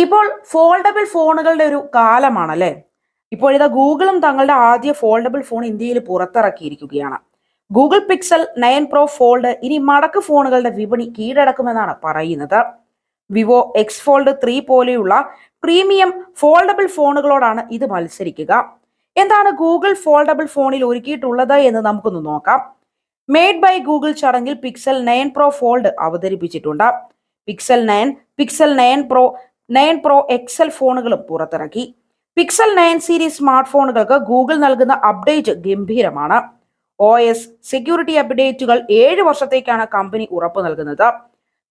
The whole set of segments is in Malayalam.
ഇപ്പോൾ ഫോൾഡബിൾ ഫോണുകളുടെ ഒരു കാലമാണല്ലേ. ഇപ്പോഴിതാ ഗൂഗിളും തങ്ങളുടെ ആദ്യ ഫോൾഡബിൾ ഫോൺ ഇന്ത്യയിൽ പുറത്തിറക്കിയിരിക്കുകയാണ്. ഗൂഗിൾ പിക്സൽ 9 പ്രോ ഫോൾഡ് ഇനി മടക്ക് ഫോണുകളുടെ വിപണി കീഴടക്കുമെന്നാണ് പറയുന്നത്. വിവോ എക്സ് ഫോൾഡ് 3 പോലെയുള്ള പ്രീമിയം ഫോൾഡബിൾ ഫോണുകളോടാണ് ഇത് മത്സരിക്കുക. എന്താണ് ഗൂഗിൾ ഫോൾഡബിൾ ഫോണിൽ ഒരുക്കിയിട്ടുള്ളത് എന്ന് നമുക്കൊന്ന് നോക്കാം. മെയ്ഡ് ബൈ ഗൂഗിൾ ചടങ്ങിൽ പിക്സൽ 9 പ്രോ ഫോൾഡ് അവതരിപ്പിച്ചിട്ടുണ്ട്. പിക്സൽ 9, പിക്സൽ 9 പ്രോ എക്സൽ ഫോണുകളും പുറത്തിറക്കി. പിക്സൽ 9 സീരീസ് സ്മാർട്ട് ഫോണുകൾക്ക് ഗൂഗിൾ നൽകുന്ന അപ്ഡേറ്റ് ഗംഭീരമാണ്. OS സെക്യൂരിറ്റി അപ്ഡേറ്റുകൾ 7 വർഷത്തേക്കാണ് കമ്പനി ഉറപ്പു നൽകുന്നത്.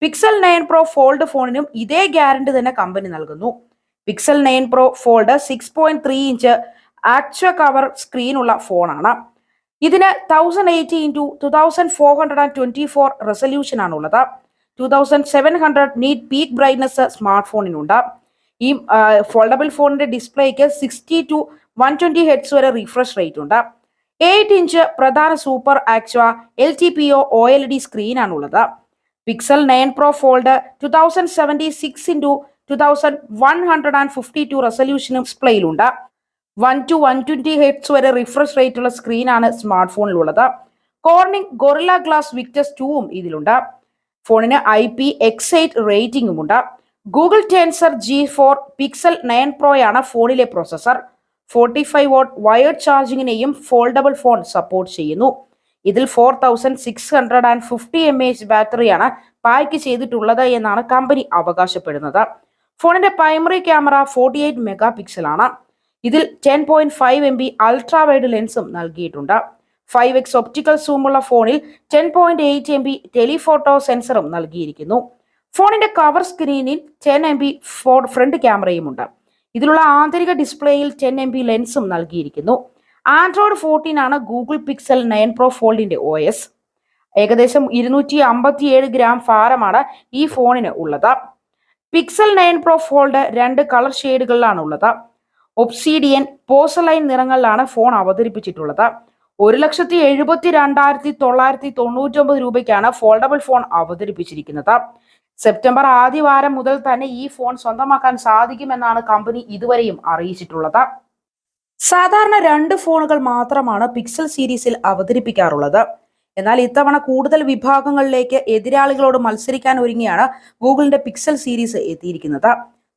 പിക്സൽ 9 പ്രോ ഫോൾഡ് ഫോണിനും ഇതേ ഗ്യാരണ്ടി തന്നെ കമ്പനി നൽകുന്നു. Pixel 9 Pro Fold 6.3 inch Actua cover സ്ക്രീനുള്ള ഫോണാണ്. ഇതിന് 1080x2424 റെസൊല്യൂഷൻ ആണുള്ളത്. 2700 നീറ്റ് പീക്ക് ബ്രൈറ്റ്നസ് സ്മാർട്ട് ഫോണിനുണ്ട്. ഈ ഫോൾഡബിൾ ഫോണിന്റെ ഡിസ്പ്ലേക്ക് 60 to 120 ഹെഡ്സ് വരെ റിഫ്രഷ് റേറ്റ് ഉണ്ട്. 8 ഇഞ്ച് പ്രധാന Super Actua LTPO OLED screen ആണുള്ളത്. പിക്സൽ 9 പ്രോ ഫോൾഡ് 2076x2152 റെസൊല്യൂഷനും ഡിസ്പ്ലേയിലുണ്ട്. 1 to 120 ഹെഡ്സ് വരെ റിഫ്രഷ് റേറ്റ് ഉള്ള സ്ക്രീനാണ് സ്മാർട്ട് ഫോണിലുള്ളത്. കോർണിംഗ് ഗൊറില്ല ഗ്ലാസ് വിക്ടസ് 2 ഇതിലുണ്ട്. ഫോണിന് IPX8 റേറ്റിംഗും ഉണ്ട്. ഗൂഗിൾ ടെൻസർ G4 പിക്സൽ 9 പ്രോയാണ് ഫോണിലെ പ്രോസസർ. 45 വാട്ട് വയർഡ് ചാർജിങ്ങിനെയും ഫോൾഡബിൾ ഫോൺ സപ്പോർട്ട് ചെയ്യുന്നു. ഇതിൽ 4650 mAh ബാറ്ററിയാണ് പാക്ക് ചെയ്തിട്ടുള്ളത് എന്നാണ് കമ്പനി അവകാശപ്പെടുന്നത്. ഫോണിന്റെ പ്രൈമറി ക്യാമറ 48 മെഗാ പിക്സൽ ആണ്. ഇതിൽ 10.5 MB അൾട്രാ വൈഡ് ലെൻസും നൽകിയിട്ടുണ്ട്. 5x ഒപ്റ്റിക്കൽ സൂമുള്ള ഫോണിൽ 10.8 MB ടെലിഫോട്ടോ സെൻസറും നൽകിയിരിക്കുന്നു. ഫോണിന്റെ കവർ സ്ക്രീനിൽ 10 MB ഫ്രണ്ട് ക്യാമറയുമുണ്ട്. ഇതിലുള്ള ആന്തരിക ഡിസ്പ്ലേയിൽ 10 MB ലെൻസും നൽകിയിരിക്കുന്നു. ആൻഡ്രോയിഡ് 14 ആണ് ഗൂഗിൾ പിക്സൽ 9 പ്രോ ഫോൾഡിന്റെ OS. ഏകദേശം 257 ഗ്രാം ഭാരമാണ് ഈ ഫോണിന് ഉള്ളത്. പിക്സൽ 9 പ്രോ ഫോൾഡ് 2 കളർ ഷെയ്ഡുകളിലാണ് ഉള്ളത്. Obsidian, പോസലൈൻ നിറങ്ങളിലാണ് phone അവതരിപ്പിച്ചിട്ടുള്ളത്. 1,72,999 രൂപയ്ക്കാണ് ഫോൾഡബിൾ ഫോൺ അവതരിപ്പിച്ചിരിക്കുന്നത്. സെപ്റ്റംബർ ആദ്യവാരം മുതൽ തന്നെ ഈ ഫോൺ സ്വന്തമാക്കാൻ സാധിക്കുമെന്നാണ് കമ്പനി ഇതുവരെയും അറിയിച്ചിട്ടുള്ളത്. സാധാരണ 2 ഫോണുകൾ മാത്രമാണ് പിക്സൽ സീരീസിൽ അവതരിപ്പിക്കാറുള്ളത്. എന്നാൽ ഇത്തവണ കൂടുതൽ വിഭാഗങ്ങളിലേക്ക് എതിരാളികളോട് മത്സരിക്കാൻ ഒരുങ്ങിയാണ് ഗൂഗിളിന്റെ പിക്സൽ സീരീസ് എത്തിയിരിക്കുന്നത്.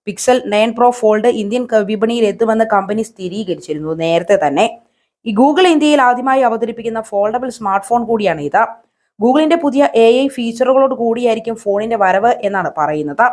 പിക്സൽ 9 പ്രോ ഫോൾഡ് ഇന്ത്യൻ വിപണിയിൽ എത്തുമെന്ന് കമ്പനി സ്ഥിരീകരിച്ചിരുന്നു നേരത്തെ തന്നെ. ഈ ഗൂഗിൾ ഇന്ത്യയിൽ ആദ്യമായി അവതരിപ്പിക്കുന്ന ഫോൾഡബിൾ സ്മാർട്ട് ഫോൺ കൂടിയാണ് ഇത്. ഗൂഗിളിന്റെ പുതിയ AI ഫീച്ചറുകളോട് കൂടിയായിരിക്കും ഫോണിന്റെ വരവ് എന്നാണ് പറയുന്നത്.